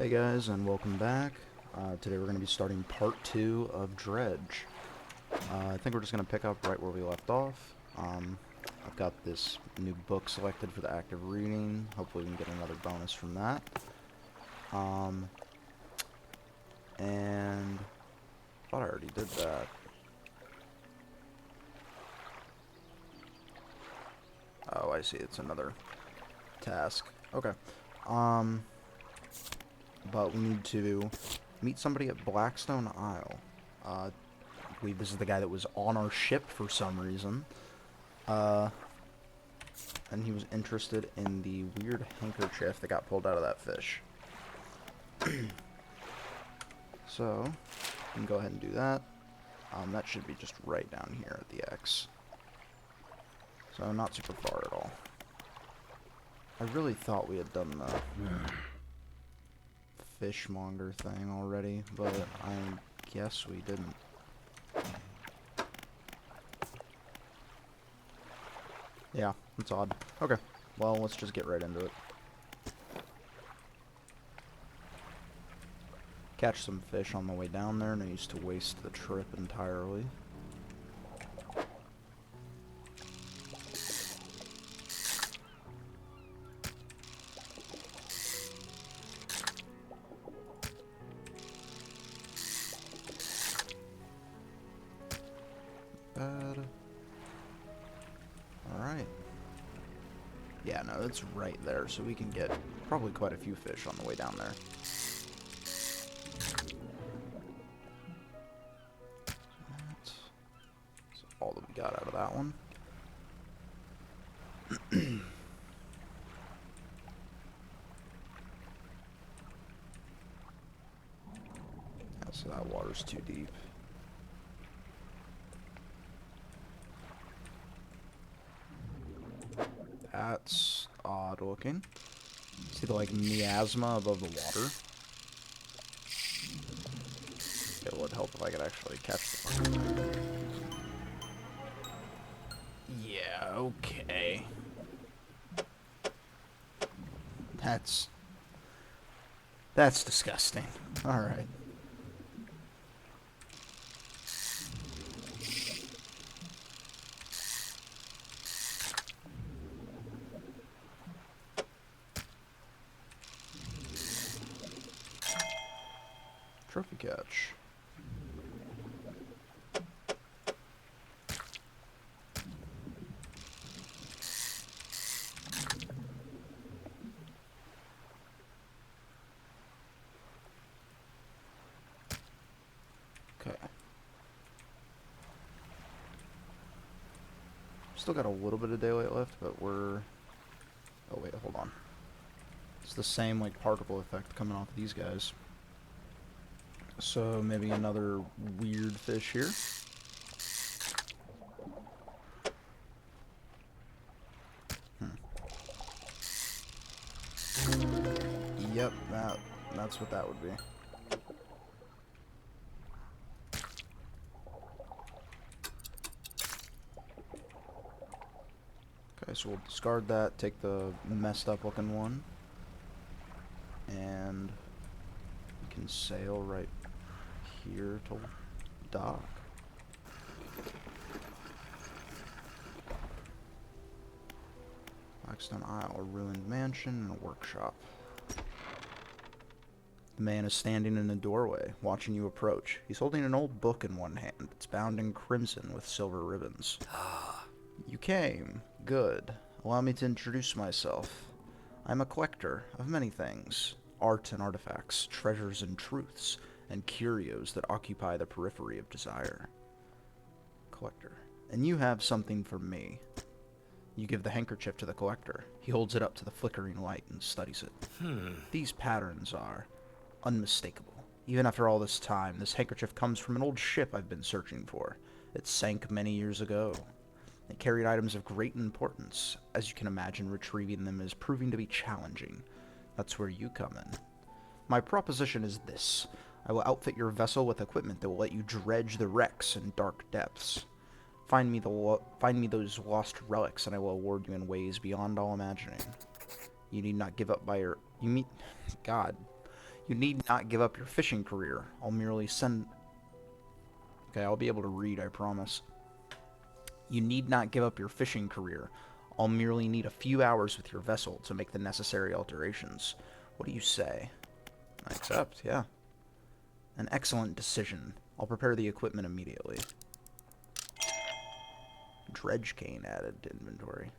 Hey guys, and welcome back. Today we're going to be starting part 2 of Dredge. I think we're just going to pick up right where we left off. I've got this new book selected for the active reading. Hopefully we can get another bonus from that. And I thought I already did that. Oh, I see. It's another task. Okay. But we need to meet somebody at Blackstone Isle. I believe this is the guy that was on our ship for some reason. And he was interested in the weird handkerchief that got pulled out of that fish. So, we can go ahead and do that. That should be just right down here at the X. So, not super far at all. I really thought we had done the fishmonger thing already, but I guess we didn't. Yeah, that's odd. Okay, well, let's just get right into it. Catch some fish on the way down there, no use to waste the trip entirely. Alright. Yeah, no, it's right there, so we can get probably quite a few fish on the way down there. That's all that we got out of that one. Yeah, so that water's too deep. That's odd looking. See the, like, miasma above the water? It would help if I could actually catch the fucking thing. Yeah, okay. That's disgusting. Alright. Trophy catch. Okay. Still got a little bit of daylight left, but we're... Oh wait, hold on. It's the same, like, particle effect coming off of these guys. So maybe another weird fish here. Yep, that's what that would be. Okay, so we'll discard that, take the messed up looking one, and we can sail right here to dock. Blackstone Isle, a ruined mansion and a workshop. The man is standing in a doorway, watching you approach. He's holding an old book in one hand. It's bound in crimson with silver ribbons. You came. Good. Allow me to introduce myself. I'm a collector of many things. Art and artifacts, treasures and truths, and curios that occupy the periphery of desire. Collector. And you have something for me. You give the handkerchief to the collector. He holds it up to the flickering light and studies it. These patterns are unmistakable. Even after all this time, this handkerchief comes from an old ship I've been searching for. It sank many years ago. It carried items of great importance. As you can imagine, retrieving them is proving to be challenging. That's where you come in. My proposition is this. I will outfit your vessel with equipment that will let you dredge the wrecks in dark depths. Find me those lost relics, and I will award you in ways beyond all imagining. You need not give up by your... God. You need not give up your fishing career. I'll merely send... Okay, I'll be able to read, I promise. You need not give up your fishing career. I'll merely need a few hours with your vessel to make the necessary alterations. What do you say? I accept, yeah. An excellent decision. I'll prepare the equipment immediately. Dredge cane added to inventory.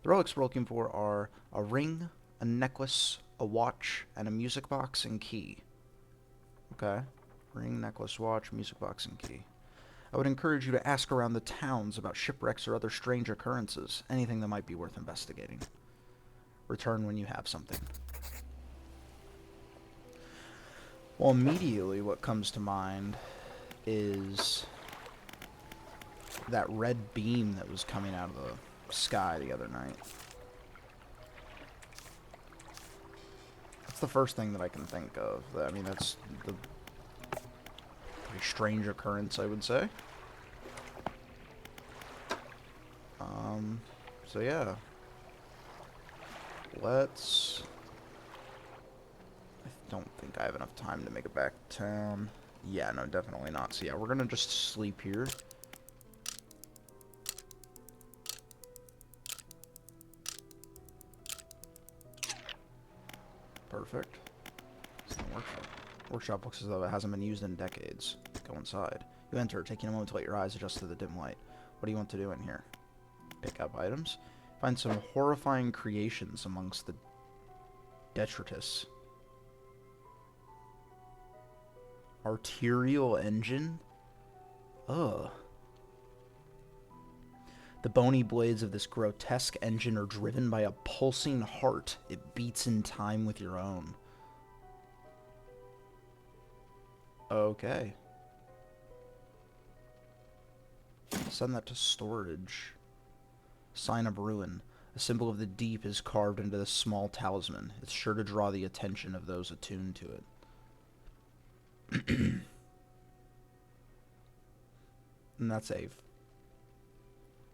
The relics we're looking for are a ring, a necklace, a watch, and a music box and key. Okay. Ring, necklace, watch, music box, and key. I would encourage you to ask around the towns about shipwrecks or other strange occurrences, anything that might be worth investigating. Return when you have something. Well, immediately what comes to mind is that red beam that was coming out of the sky the other night. That's the first thing that I can think of. I mean, that's the pretty strange occurrence, I would say. So yeah. Let's... I don't think I have enough time to make it back to town. Yeah, no, definitely not. So yeah, we're gonna just sleep here. Perfect. It's in the workshop. Workshop looks as though it hasn't been used in decades. Go inside. You enter, taking a moment to let your eyes adjust to the dim light. What do you want to do in here? Pick up items. Find some horrifying creations amongst the detritus. Arterial engine? Ugh. The bony blades of this grotesque engine are driven by a pulsing heart. It beats in time with your own. Okay. Send that to storage. Sign of ruin. A symbol of the deep is carved into this small talisman. It's sure to draw the attention of those attuned to it. And that's a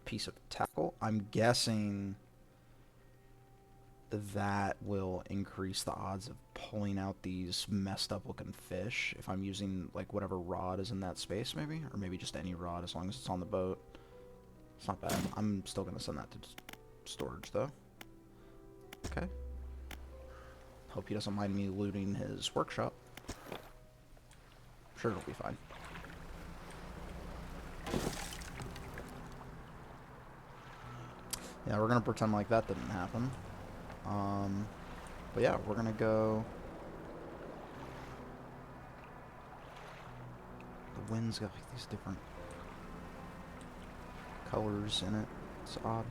piece of tackle. I'm guessing that will increase the odds of pulling out these messed up looking fish if I'm using like whatever rod is in that space, maybe, or maybe just any rod as long as it's on the boat. It's not bad. I'm still gonna send that to storage though. Okay. Hope he doesn't mind me looting his workshop. I'm sure it'll be fine. Yeah, we're gonna pretend like that didn't happen. But yeah, we're gonna go... The wind's got like these different colors in it. It's odd.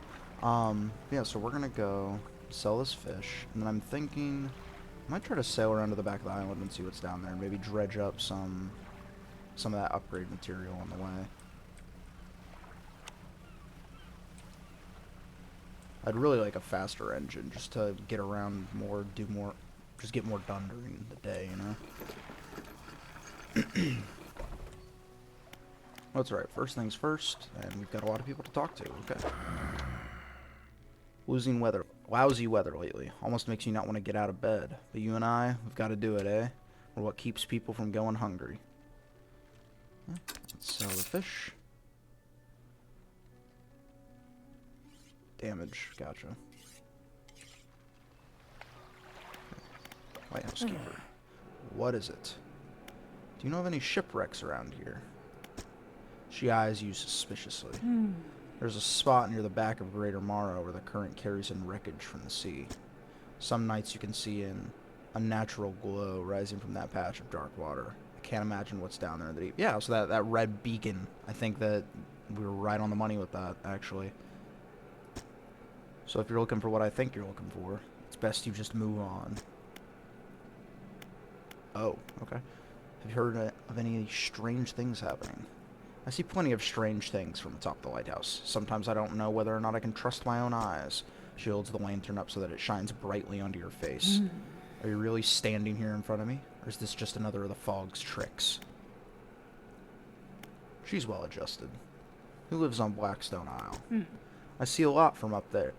Yeah, so we're gonna go sell this fish, and then I'm thinking I might try to sail around to the back of the island and see what's down there, and maybe dredge up some of that upgrade material on the way. I'd really like a faster engine just to get around more, do more, just get more done during the day, you know? That's right, first things first, and we've got a lot of people to talk to, okay. Lousy weather lately. Almost makes you not want to get out of bed. But you and I, we've got to do it, eh? We're what keeps people from going hungry. Let's sell the fish. Damage, gotcha. Lighthouse keeper. What is it? Do you know of any shipwrecks around here? She eyes you suspiciously. There's a spot near the back of Greater Morrow where the current carries in wreckage from the sea. Some nights you can see an unnatural glow rising from that patch of dark water. I can't imagine what's down there in the deep. Yeah, so that red beacon, I think that we were right on the money with that, actually. So if you're looking for what I think you're looking for, it's best you just move on. Oh, okay. Have you heard of any strange things happening? I see plenty of strange things from the top of the lighthouse. Sometimes I don't know whether or not I can trust my own eyes. She holds the lantern up so that it shines brightly onto your face. Are you really standing here in front of me? Or is this just another of the fog's tricks? She's well adjusted. Who lives on Blackstone Isle? I see a lot from up there.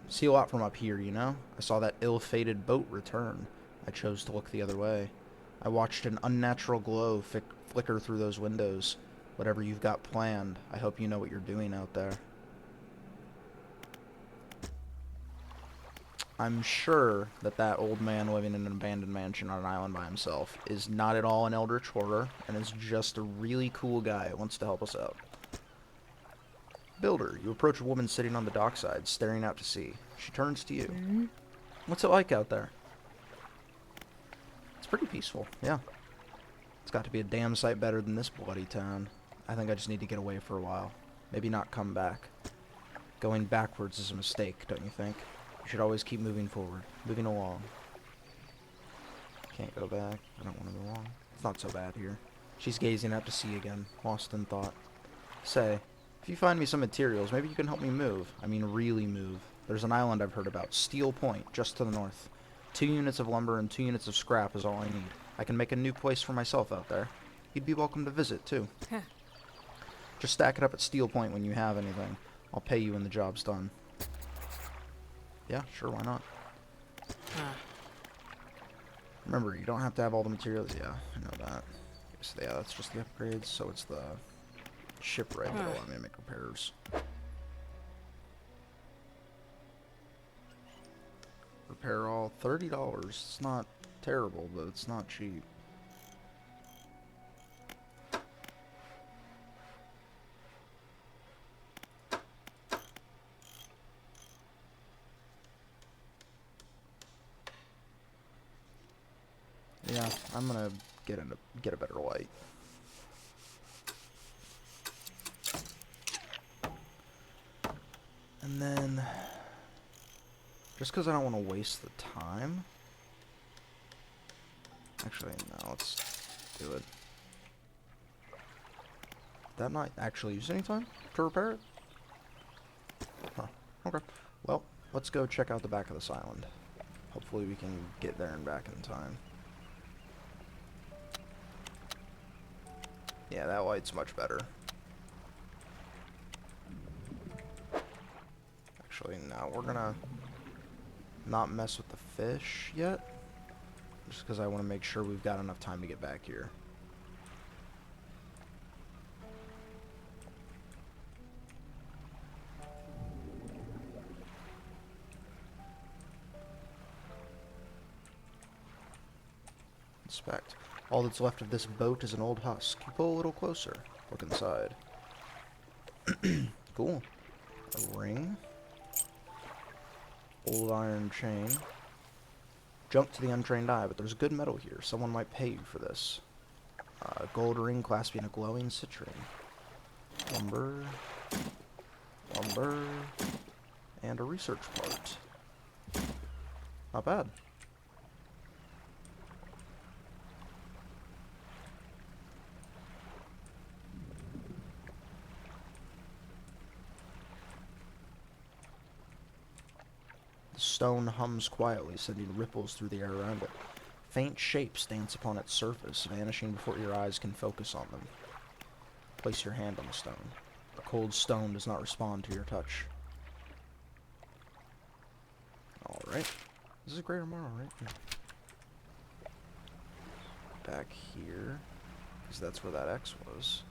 See a lot from up here, you know? I saw that ill-fated boat return. I chose to look the other way. I watched an unnatural glow flicker through those windows. Whatever you've got planned, I hope you know what you're doing out there. I'm sure that that old man living in an abandoned mansion on an island by himself is not at all an eldritch horror, and is just a really cool guy who wants to help us out. Builder, you approach a woman sitting on the dockside, staring out to sea. She turns to you. What's it like out there? It's pretty peaceful, yeah. It's got to be a damn sight better than this bloody town. I think I just need to get away for a while. Maybe not come back. Going backwards is a mistake, don't you think? You should always keep moving forward, moving along. Can't go back. I don't want to go along. It's not so bad here. She's gazing out to sea again, lost in thought. Say, if you find me some materials, maybe you can help me move. I mean really move. There's an island I've heard about, Steel Point, just to the north. 2 units of lumber and 2 units of scrap is all I need. I can make a new place for myself out there. You'd be welcome to visit, too. Huh. Just stack it up at Steel Point when you have anything. I'll pay you when the job's done. Yeah, sure, why not? Remember, you don't have to have all the materials. Yeah, I know that. So yeah, that's just the upgrades. So it's the shipwright that allow me to make repairs. Repair all, $30. It's not terrible, but it's not cheap. Yeah, I'm gonna get a better light. And then, just because I don't want to waste the time. Actually, no, let's do it. Did that not actually use any time to repair it? Huh. Okay. Well, let's go check out the back of this island. Hopefully we can get there and back in time. Yeah, that light's much better. Actually, no, we're gonna not mess with the fish yet. Just because I want to make sure we've got enough time to get back here. Inspect. All that's left of this boat is an old husk. You pull a little closer. Look inside. Cool. A ring. Old iron chain. Junk to the untrained eye, but there's good metal here. Someone might pay you for this. A gold ring clasping a glowing citrine. Lumber. Lumber. And a research part. Not bad. The stone hums quietly, sending ripples through the air around it. Faint shapes dance upon its surface, vanishing before your eyes can focus on them. Place your hand on the stone. The cold stone does not respond to your touch. Alright. This is Greater Morrow, right? Yeah. Back here, because that's where that X was.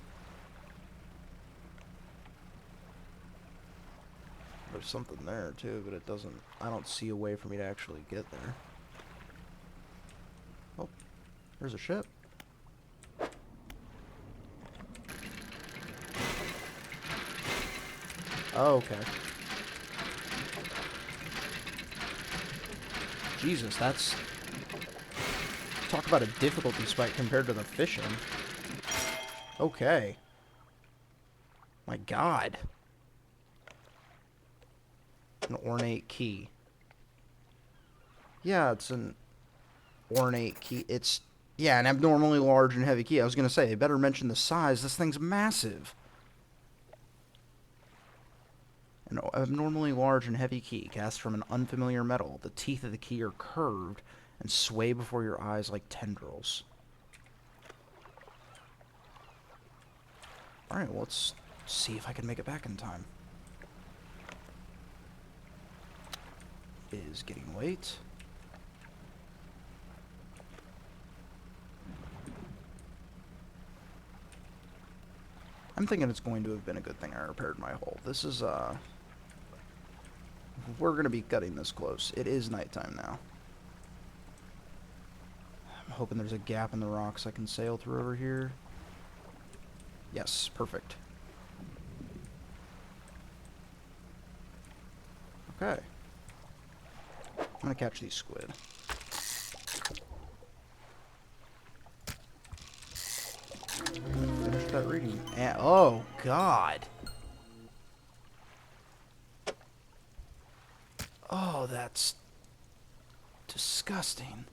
There's something there too, but it doesn't. I don't see a way for me to actually get there. Oh, there's a ship. Oh, okay. Jesus, that's... Talk about a difficulty spike compared to the fishing. Okay. My God. An ornate key. Yeah, it's an ornate key. It's, yeah, an abnormally large and heavy key. I was going to say, they better mention the size. This thing's massive. An abnormally large and heavy key cast from an unfamiliar metal. The teeth of the key are curved and sway before your eyes like tendrils. Alright, well, let's see if I can make it back in time. Is getting late. I'm thinking it's going to have been a good thing I repaired my hole. This is, we're going to be cutting this close. It is nighttime now. I'm hoping there's a gap in the rocks I can sail through over here. Yes, perfect. Okay. I'm going to catch these squid. Finish that reading. And, oh, God. Oh, that's disgusting.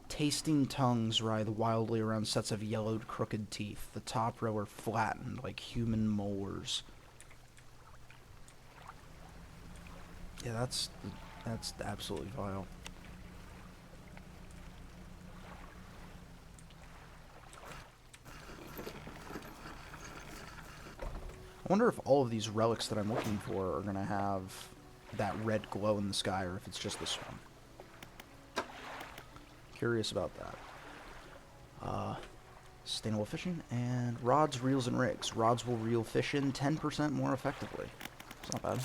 Tasting tongues writhe wildly around sets of yellowed, crooked teeth. The top row are flattened like human molars. Yeah, that's absolutely vile. I wonder if all of these relics that I'm looking for are going to have that red glow in the sky, or if it's just this one. Curious about that. Sustainable fishing, and rods, reels, and rigs. Rods will reel fish in 10% more effectively. It's not bad.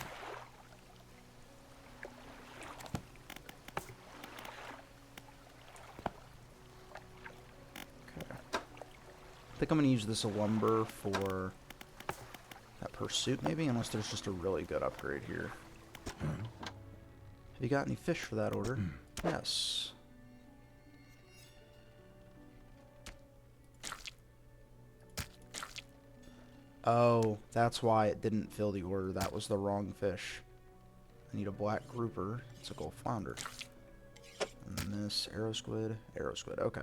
Okay. I think I'm going to use this lumber for that pursuit, maybe, unless there's just a really good upgrade here. Have you got any fish for that order? Yes. Oh, that's why it didn't fill the order. That was the wrong fish. I need a black grouper. It's a gold flounder. And this arrow squid. Okay.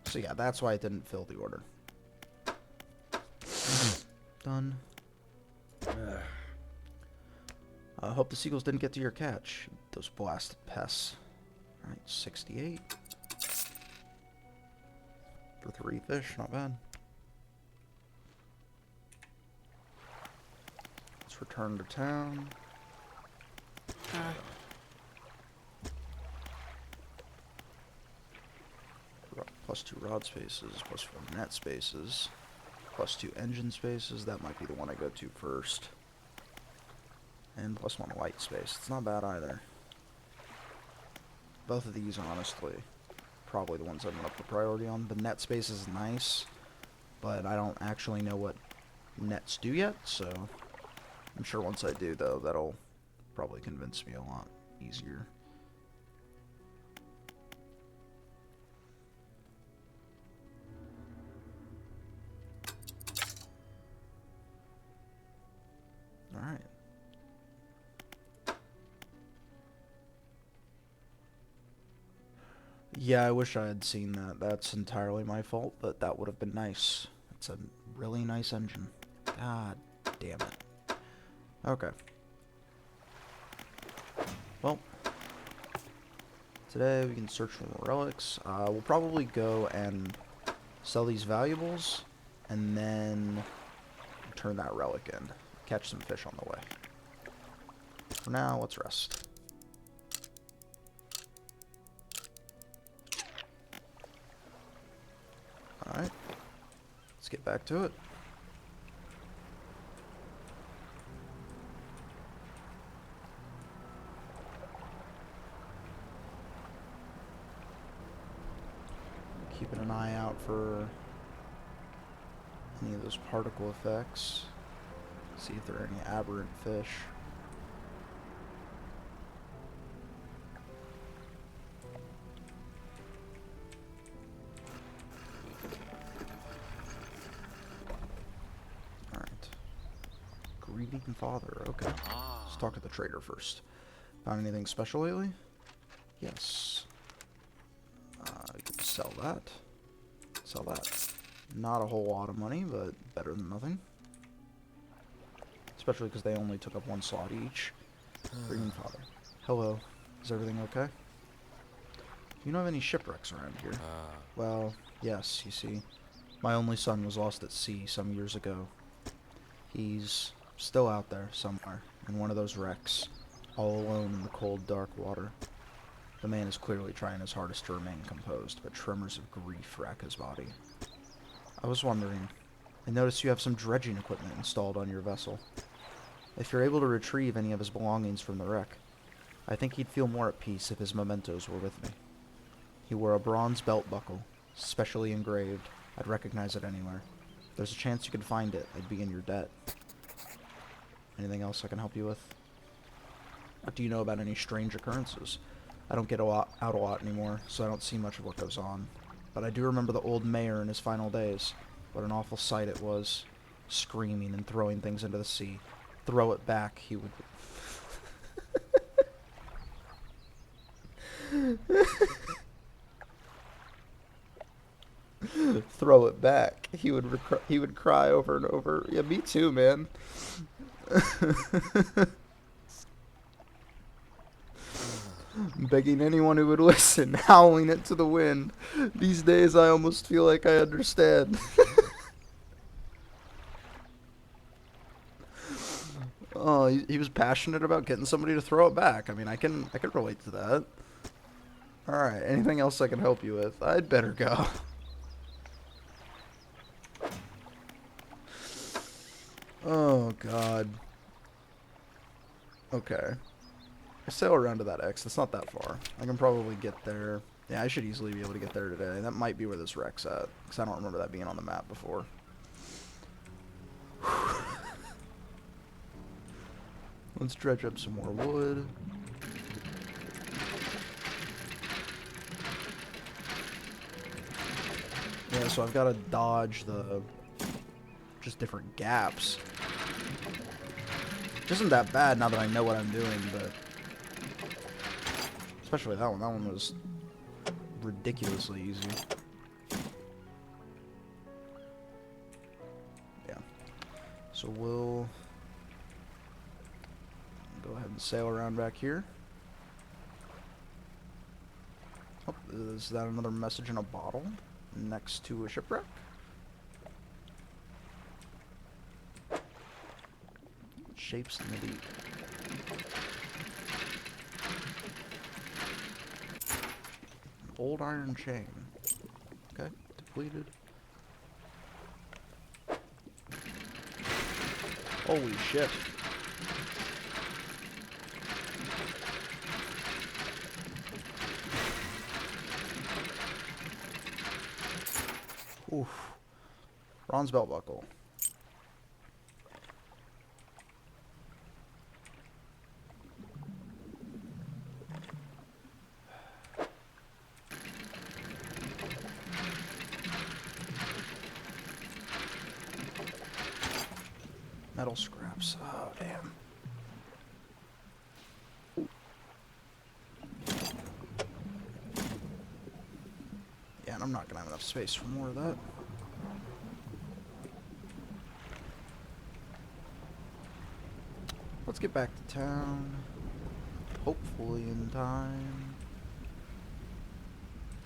So yeah, that's why it didn't fill the order. Done. I hope the seagulls didn't get to your catch. Those blasted pests. Alright, 68. For 3 fish, not bad. Let's return to town. +2 rod spaces, +4 net spaces, +2 engine spaces. That might be the one I go to first. And +1 light space. It's not bad either. Both of these, honestly, probably the ones I'm going to put priority on. The net space is nice, but I don't actually know what nets do yet, so I'm sure once I do, though, that'll probably convince me a lot easier. Alright. Yeah, I wish I had seen that. That's entirely my fault, but that would have been nice. It's a really nice engine. God damn it. Okay. Well, today we can search for more relics. We'll probably go and sell these valuables, and then turn that relic in. Catch some fish on the way. For now, let's rest. Alright. Let's get back to it. Keeping an eye out for any of those particle effects. See if there are any aberrant fish. Alright. Grieving father. Okay. Let's talk to the trader first. Found anything special lately? Yes. We can sell that. Sell that. Not a whole lot of money, but better than nothing. Especially because they only took up 1 slot each. Grieving father. Hello. Is everything okay? You know of any shipwrecks around here? Well, yes, you see. My only son was lost at sea some years ago. He's still out there somewhere, in one of those wrecks, all alone in the cold, dark water. The man is clearly trying his hardest to remain composed, but tremors of grief rack his body. I was wondering, I notice you have some dredging equipment installed on your vessel. If you're able to retrieve any of his belongings from the wreck, I think he'd feel more at peace if his mementos were with me. He wore a bronze belt buckle, specially engraved. I'd recognize it anywhere. If there's a chance you could find it, I'd be in your debt. Anything else I can help you with? What do you know about any strange occurrences? I don't get out a lot anymore, so I don't see much of what goes on. But I do remember the old mayor in his final days. What an awful sight it was. Screaming and throwing things into the sea. Throw it back, he would... Throw it back. He would cry over and over. Yeah, me too, man. Begging anyone who would listen, howling it to the wind. These days I almost feel like I understand. Oh, he was passionate about getting somebody to throw it back. I mean, I can relate to that. Alright, anything else I can help you with? I'd better go. Oh, God. Okay. I sail around to that X. That's not that far. I can probably get there. Yeah, I should easily be able to get there today. That might be where this wreck's at, because I don't remember that being on the map before. Let's dredge up some more wood. Yeah, so I've got to dodge the just different gaps. Which isn't that bad now that I know what I'm doing, but especially that one. That one was ridiculously easy. Yeah. So we'll go ahead and sail around back here. Oh, is that another message in a bottle next to a shipwreck? Shapes in the deep. An old iron chain. Okay, depleted. Holy shit. Oof. Bronze belt buckle. Metal scraps. Oh, damn. Yeah, and I'm not gonna have enough space for more of that. Let's get back to town. Hopefully in time.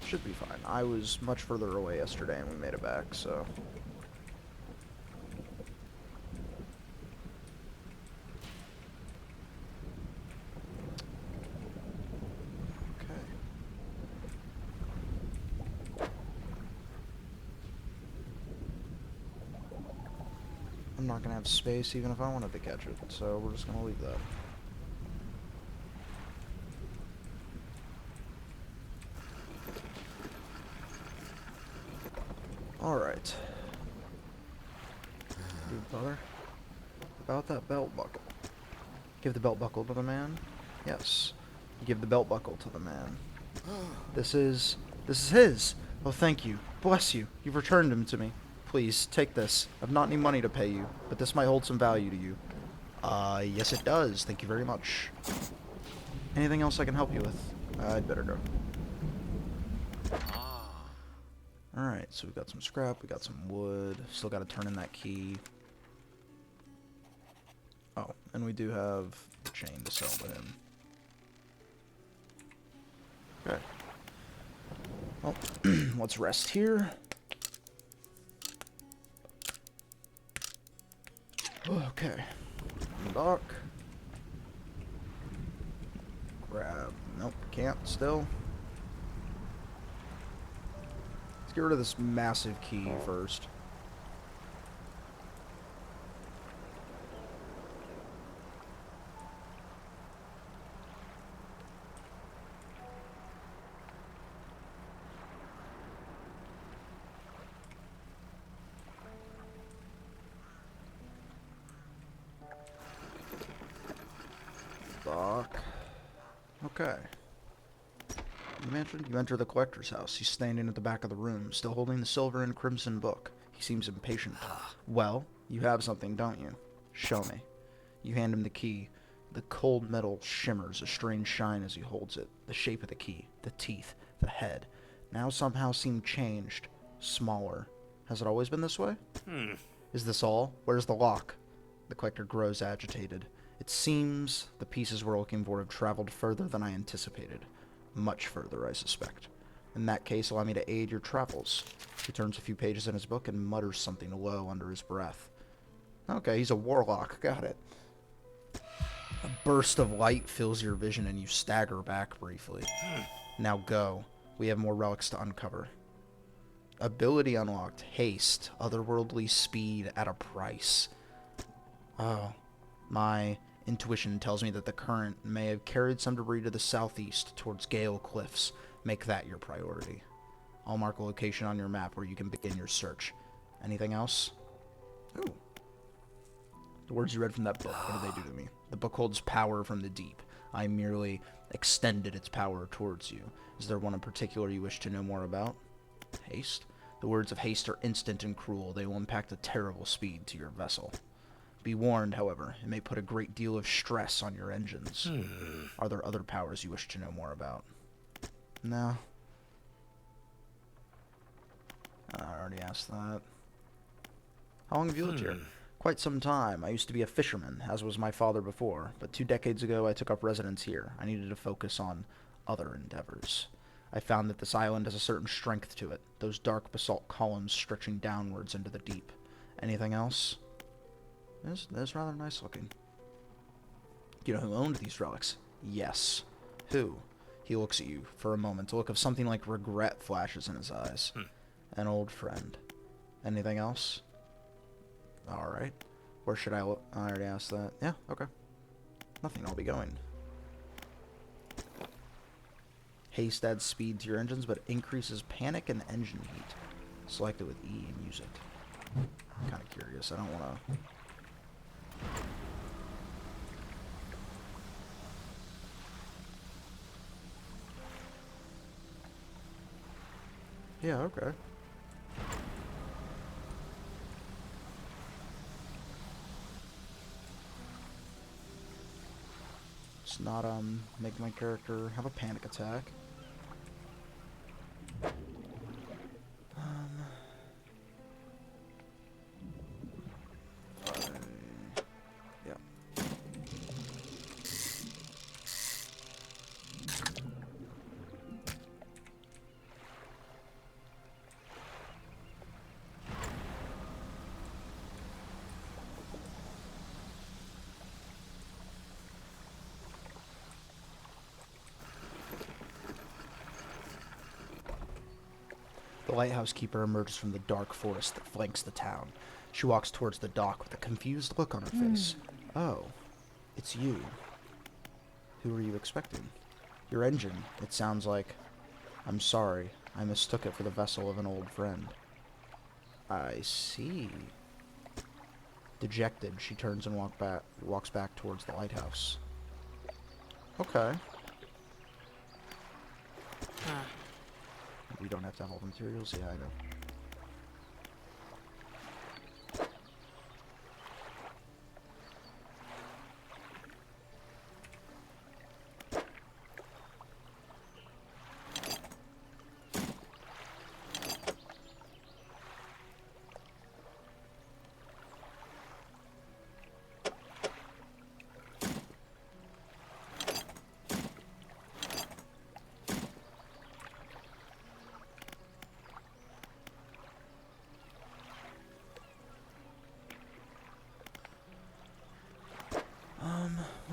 Should be fine. I was much further away yesterday and we made it back, so... I'm not gonna have space even if I wanted to catch it, so we're just gonna leave that. Alright. Dude, brother. About that belt buckle. Give the belt buckle to the man? Yes. Give the belt buckle to the man. This is his! Oh, thank you. Bless you. You've returned him to me. Please, take this. I've not any money to pay you, but this might hold some value to you. Yes it does. Thank you very much. Anything else I can help you with? I'd better go. Alright, so we've got some scrap, we got some wood. Still gotta turn in that key. Oh, and we do have a chain to sell to him. Okay. Well, let's rest here. Okay. Dock. Grab. Nope, can't still. Let's get rid of this massive key first. Okay. You enter the collector's house. He's standing at the back of the room, still holding the silver and crimson book. He seems impatient. Well, you have something, don't you? Show me. You hand him the key. The cold metal shimmers a strange shine as he holds it. The shape of the key, the teeth, the head, now somehow seem changed, smaller. Has it always been this way? Is this all? Where's the lock? The collector grows agitated. It seems the pieces we're looking for have traveled further than I anticipated. Much further, I suspect. In that case, allow me to aid your travels. He turns a few pages in his book and mutters something low under his breath. Okay, he's a warlock. Got it. A burst of light fills your vision and you stagger back briefly. Now go. We have more relics to uncover. Ability unlocked. Haste. Otherworldly speed at a price. Oh. My intuition tells me that the current may have carried some debris to the southeast towards Gale Cliffs. Make that your priority. I'll mark a location on your map where you can begin your search. Anything else? Ooh. The words you read from that book, what do they do to me? The book holds power from the deep. I merely extended its power towards you. Is there one in particular you wish to know more about? Haste? The words of haste are instant and cruel. They will impact a terrible speed to your vessel. Be warned, however, it may put a great deal of stress on your engines. Are there other powers you wish to know more about? No. I already asked that. How long have you lived here? Quite some time. I used to be a fisherman, as was my father before, but 2 decades ago I took up residence here. I needed to focus on other endeavors. I found that this island has a certain strength to it, those dark basalt columns stretching downwards into the deep. Anything else? That's rather nice looking. Do you know who owned these relics? Yes. Who? He looks at you for a moment. A look of something like regret flashes in his eyes. An old friend. Anything else? Alright. Where should I look? I already asked that. Yeah, okay. Nothing, I'll be going. Haste adds speed to your engines, but increases panic and engine heat. Select it with E and use it. I'm kind of curious. I don't want to... Yeah, okay. Let's not, make my character have a panic attack. Yeah. The lighthouse keeper emerges from the dark forest that flanks the town. She walks towards the dock with a confused look on her face. Oh, it's you. Who are you expecting? Your engine, it sounds like. I'm sorry, I mistook it for the vessel of an old friend. I see. Dejected, she turns and walks back towards the lighthouse. Okay. We don't have to have all the materials? Yeah, I know.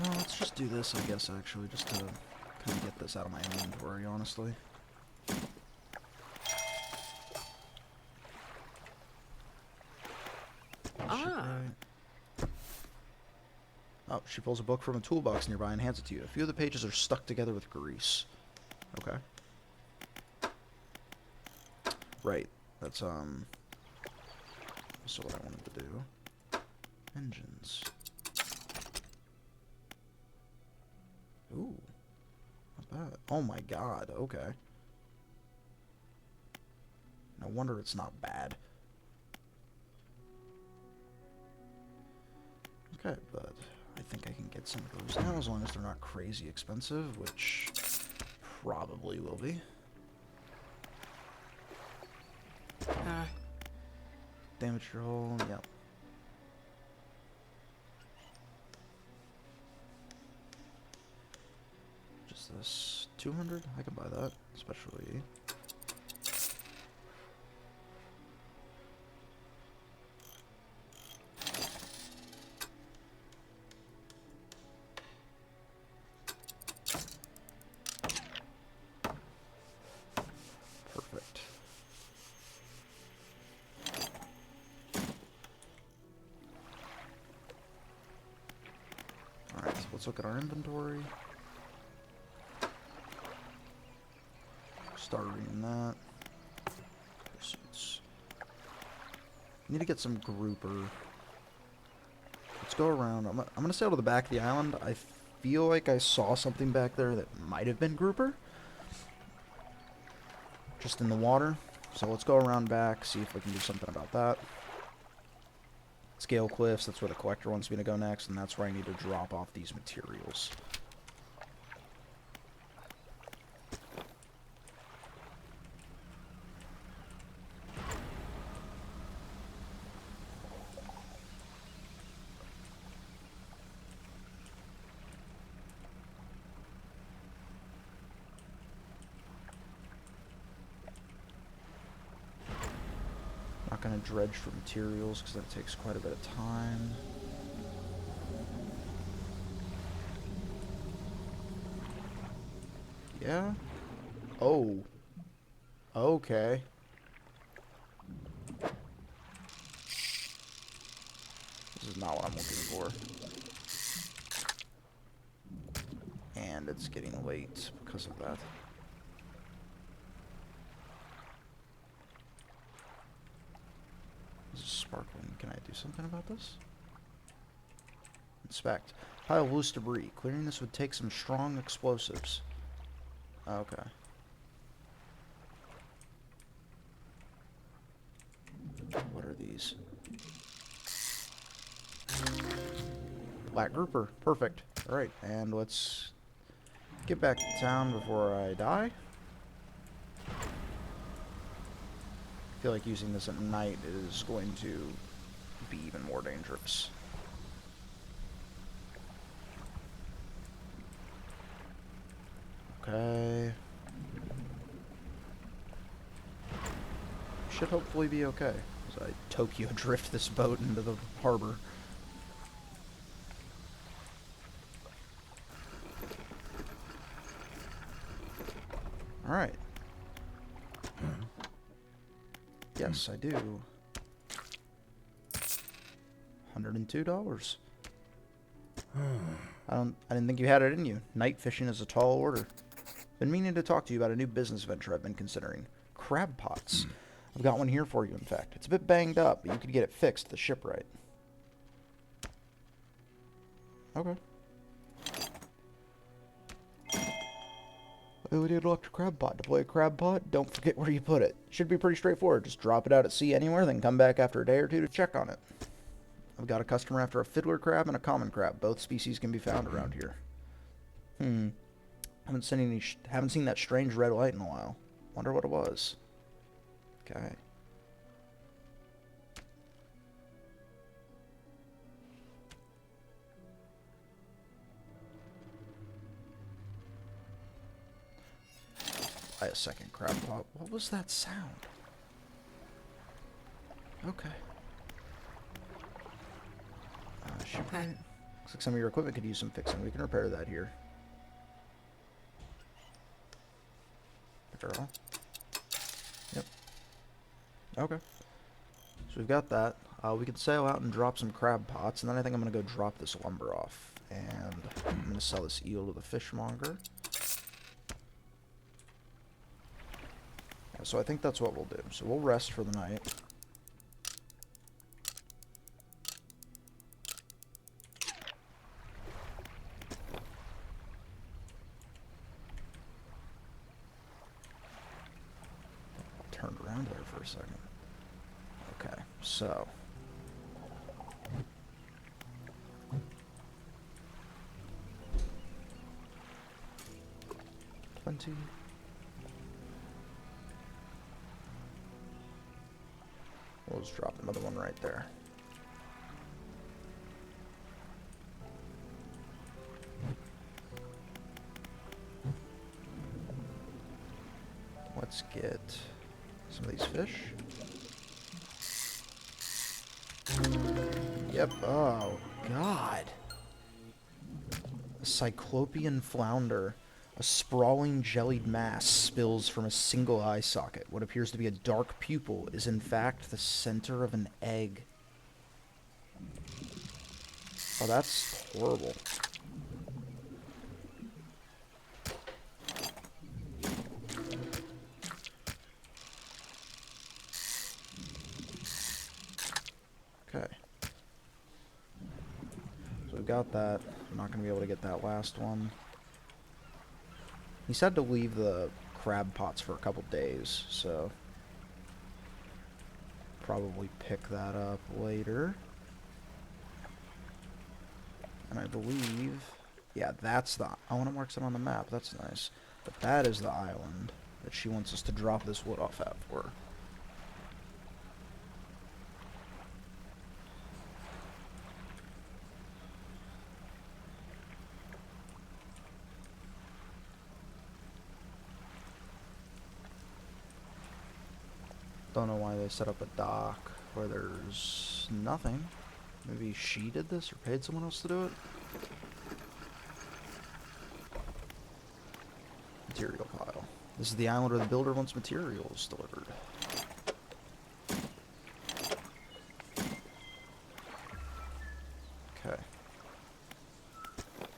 Well, let's just do this, I guess, actually, just to kind of get this out of my inventory, honestly. Oh, she pulls a book from a toolbox nearby and hands it to you. A few of the pages are stuck together with grease. Okay. Right. That's, also what I wanted to do. Engines. Ooh. that? Oh my god, okay. No wonder it's not bad. Okay, but I think I can get some of those now as long as they're not crazy expensive, which probably will be. Damage your hull, yep. Just this 200? I can buy that, especially. Perfect. Alright, so let's look at our inventory. Start reading that. Pursuits. Need to get some grouper. Let's go around. I'm gonna sail to the back of the island. I feel like I saw something back there that might have been grouper. Just in the water. So let's go around back, see if we can do something about that. Scale cliffs, that's where the collector wants me to go next, and that's where I need to drop off these materials. Not going to dredge for materials because that takes quite a bit of time. Yeah? Oh. Okay. This is not what I'm looking for. And it's getting late because of that. This is sparkling. Can I do something about this? Inspect. Pile of loose debris. Clearing this would take some strong explosives. Okay. What are these? Black grouper. Perfect. Alright, and let's get back to town before I die. I feel like using this at night is going to be even more dangerous. Okay. Should hopefully be okay. As I Tokyo drift this boat into the harbor. Alright. Yes, I do. $102. I didn't think you had it in you. Night fishing is a tall order. Been meaning to talk to you about a new business venture I've been considering. Crab pots. I've got one here for you, in fact. It's a bit banged up, but you could get it fixed the shipwright. Okay. We need an electric crab pot. Deploy a crab pot, don't forget where you put it. Should be pretty straightforward. Just drop it out at sea anywhere, then come back after a day or two to check on it. I've got a customer after a fiddler crab and a common crab. Both species can be found around here. Haven't seen that strange red light in a while. Wonder what it was. Okay. Buy a second crab pot. What was that sound? Okay. Shipwright. Looks like some of your equipment could use some fixing. We can repair that here. Girl. Yep. Okay. So we've got that. We can sail out and drop some crab pots, and then I think I'm going to go drop this lumber off. And I'm going to sell this eel to the fishmonger. Yeah, so I think that's what we'll do. So we'll rest for the night. turned around there for a second. Okay, so... 20. We'll just drop another one right there. Let's get some of these fish. Yep. Oh, God. A cyclopean flounder. A sprawling jellied mass spills from a single eye socket. What appears to be a dark pupil is in fact the center of an egg. Oh, that's horrible. Okay. So we've got that. I'm not going to be able to get that last one. He said to leave the crab pots for a couple days, so probably pick that up later. And I believe, yeah, that's the, I want to mark some on the map, that's nice. But that is the island that she wants us to drop this wood off at for. Don't know why they set up a dock where there's nothing. Maybe she did this or paid someone else to do it? Material pile. This is the island where the builder wants materials delivered. Okay.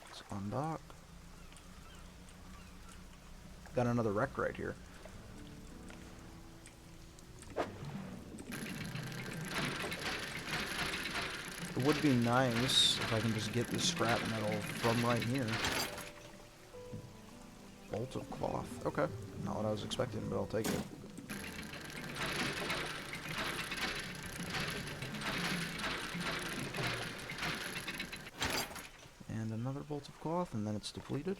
Let's undock. Got another wreck right here. It would be nice if I can just get the scrap metal from right here. Bolt of cloth. Okay. Not what I was expecting, but I'll take it. And another bolt of cloth, and then it's depleted.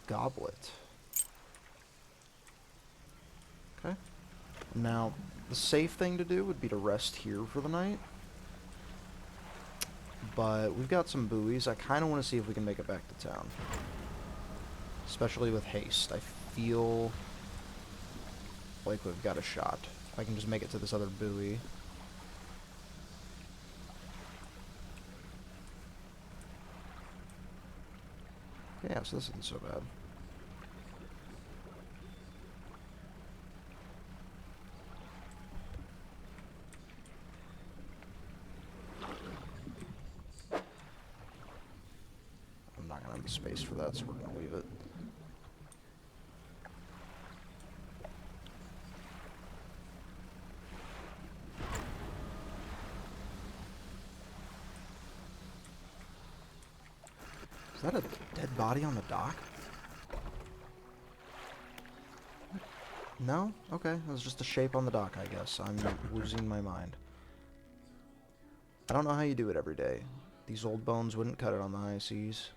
Goblet. Okay. Now, the safe thing to do would be to rest here for the night. But we've got some buoys. I kind of want to see if we can make it back to town. Especially with haste. I feel like we've got a shot. If I can just make it to this other buoy. Yeah, so this isn't so bad. I'm not gonna have the space for that, so we're gonna leave it. Is that a dead body on the dock? No? Okay, it was just a shape on the dock, I guess. I'm losing my mind. I don't know how you do it every day. These old bones wouldn't cut it on the high seas.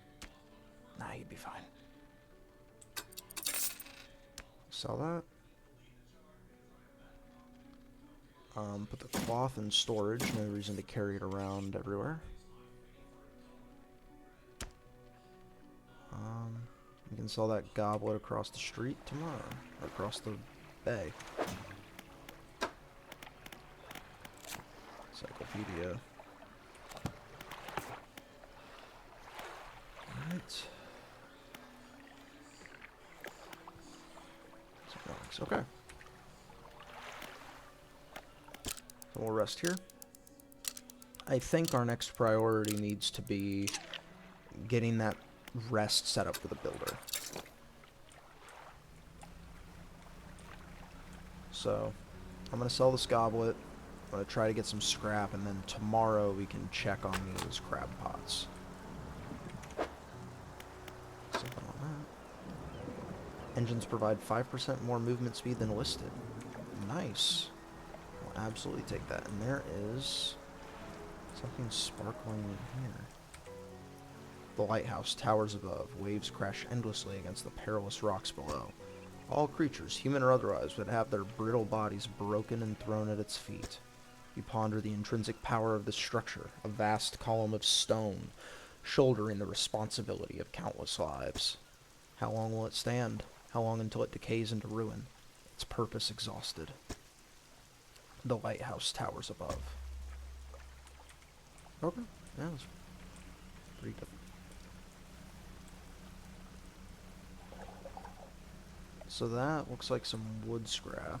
Nah, you'd be fine. Sell that. Put the cloth in storage. No reason to carry it around everywhere. We can sell that goblet across the street tomorrow. Or across the bay. Encyclopedia. Alright. Some rocks. Okay. So we'll rest here. I think our next priority needs to be getting that rest set up for the builder. So, I'm going to sell this goblet. I'm going to try to get some scrap, and then tomorrow we can check on these crab pots. Something on that. Engines provide 5% more movement speed than listed. Nice. I'll absolutely take that. And there is something sparkling in here. The lighthouse towers above. Waves crash endlessly against the perilous rocks below. All creatures, human or otherwise, would have their brittle bodies broken and thrown at its feet. You ponder the intrinsic power of this structure, a vast column of stone, shouldering the responsibility of countless lives. How long will it stand? How long until it decays into ruin? Its purpose exhausted. The lighthouse towers above. Okay, yeah, that's pretty good. So that looks like some wood scrap.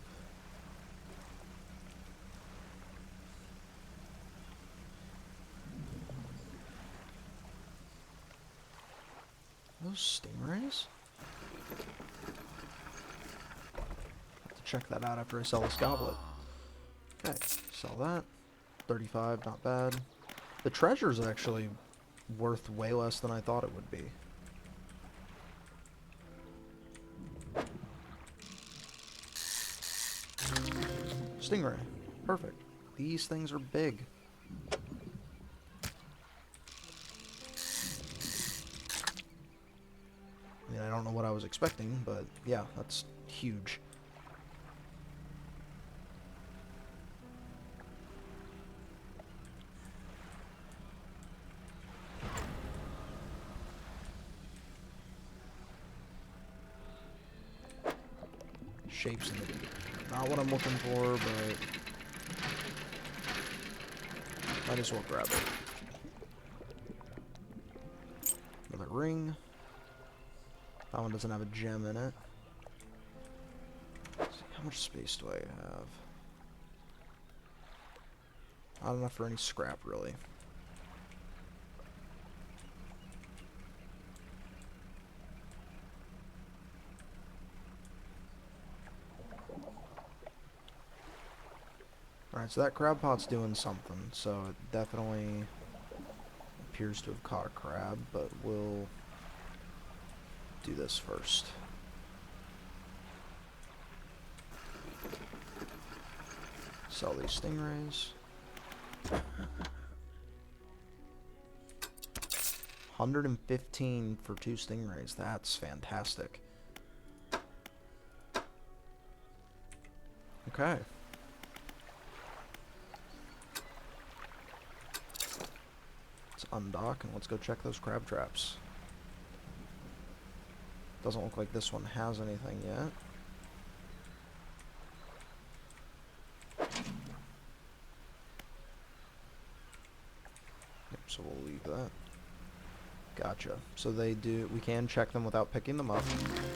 Those stingrays? Have to check that out after I sell this goblet. Okay, sell that. 35, not bad. The treasure's actually worth way less than I thought it would be. Stingray. Perfect. These things are big. I mean, I don't know what I was expecting, but yeah, that's huge. Shapes in it. Not what I'm looking for, but might as well grab it. Another ring. That one doesn't have a gem in it. Let's see, how much space do I have? Not enough for any scrap, really. Alright, so that crab pot's doing something, so it definitely appears to have caught a crab, but we'll do this first. Sell these stingrays. 115 for 2 stingrays. That's fantastic. Okay. Let's undock and let's go check those crab traps. Doesn't look like this one has anything yet. Yep, so we'll leave that. Gotcha. So they do, we can check them without picking them up,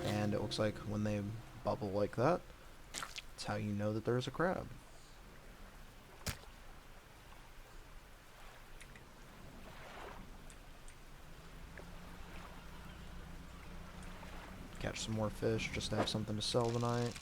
and it looks like when they bubble like that, that's how you know that there's a crab. Catch some more fish just to have something to sell tonight.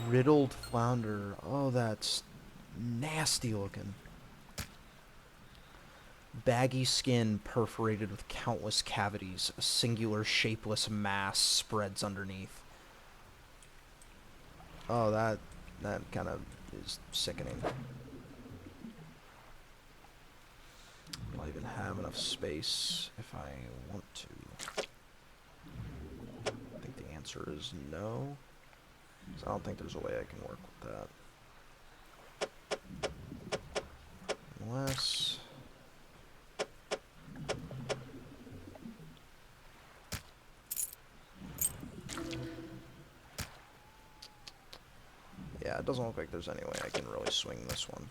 Riddled flounder. Oh, that's nasty looking. Baggy skin perforated with countless cavities. A singular shapeless mass spreads underneath. Oh, that kind of is sickening. I'll even have enough space if I want to. I think the answer is no. So I don't think there's a way I can work with that. Unless... it doesn't look like there's any way I can really swing this one.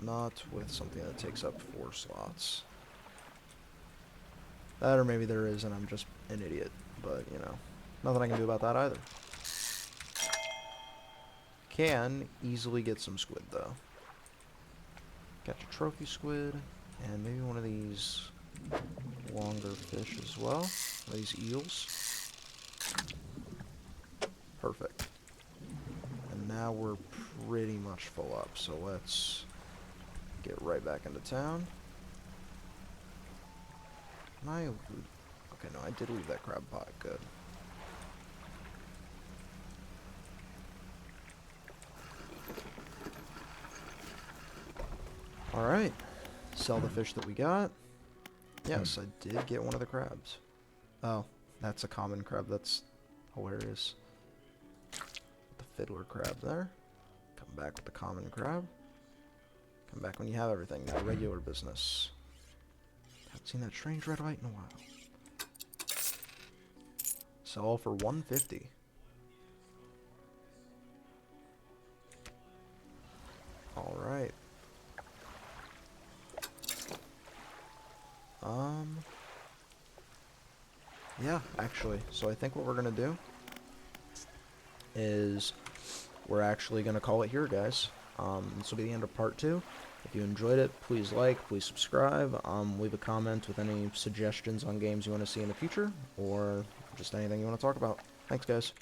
Not with something that takes up 4 slots. That, or maybe there is and I'm just an idiot. But, you know, nothing I can do about that either. Can easily get some squid, though. Catch a trophy squid, and maybe one of these longer fish as well. One of these eels. Perfect. And now we're pretty much full up, so let's get right back into town. Can I leave? Okay, no, I did leave that crab pot. Good. Alright. Sell the fish that we got. Yes, I did get one of the crabs. Oh, that's a common crab. That's hilarious. The fiddler crab there. Come back with the common crab. Come back when you have everything. Now regular business. Haven't seen that strange red light in a while. Sell all for 150. Alright. Yeah, actually. So I think what we're going to do is we're actually going to call it here, guys. This will be the end of part 2. If you enjoyed it, please like, please subscribe, leave a comment with any suggestions on games you want to see in the future, or just anything you want to talk about. Thanks, guys.